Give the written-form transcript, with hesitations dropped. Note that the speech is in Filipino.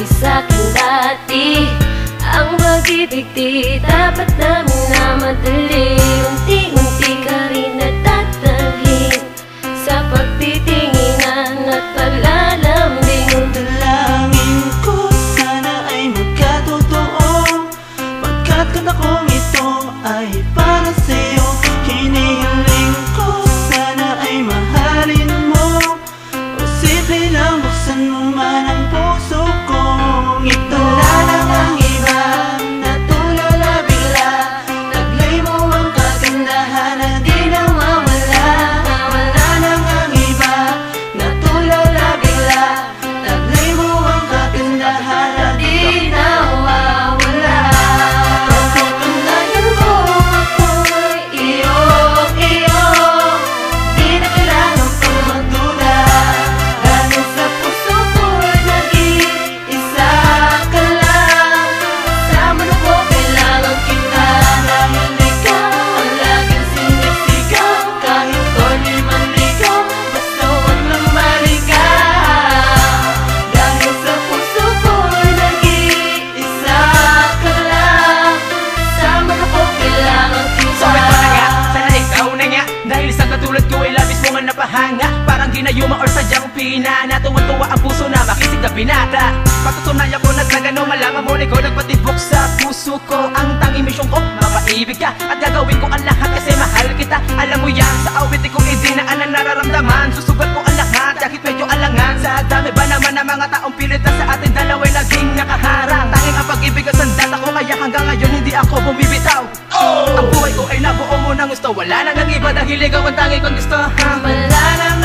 sinabi sa'kin dati, ang pag-ibig di dapat namin na madali. Unti-unti ka rin natatalhin sa pagtitinginan at paglalambing. Dalangin ko sana ay magkatotoo, pagkat kung ito ay para sa'yo. Hinihiling ko sana ay mahalin mo, posible lang buksan mo man ang puso kong ito. Wala lang ang iba, natulala bigla, taglay mo ang kagandahan na di na mawala. Wala lang ang iba, natulala bigla, taglay mo ang kagandahan na di na mawala. Pagkatunayan ko ako'y iyo, di na kailangan pang magduda, dahil sa puso ko'y nag-iisa ka lang. Sa mundo ko kailangan kita, dahil ikaw ang laging sinisigaw. Kahit ko'y di man ligaw, basta huwag lang maligaw, dahil sa puso ko'y nag-iisa ka lang. Sa mundo ko kailangan kita. So ito na nga, sana ikaw na nga, dahil sa katulad ko ay labis mo nga napahanga. Parang ginayuma or sadyang pinana, tuwan-tuwa ang puso na makisig na binata. Patutunayan ko na tagano, malaman mo na ikaw nagpatibok sa puso ko. Ang tanging misyon ko, mapaibig ka, at gagawin ko ang lahat kasi mahal kita. Alam mo yan, sa awit ko idinaan ang nararamdaman. Susugat ko ang lahat, kahit medyo alangan. Sa dami ba naman ng mga taong pilit na sa atin dalawa'y naging nakaharang. Tanging ang pag-ibig at sandat ako, kaya hanggang ngayon hindi ako bumibitaw. Ang buhay ko ay nabuo mo ng gusto, wala nang ang iba dahil ikaw ang tanging kong gusto. Wala nang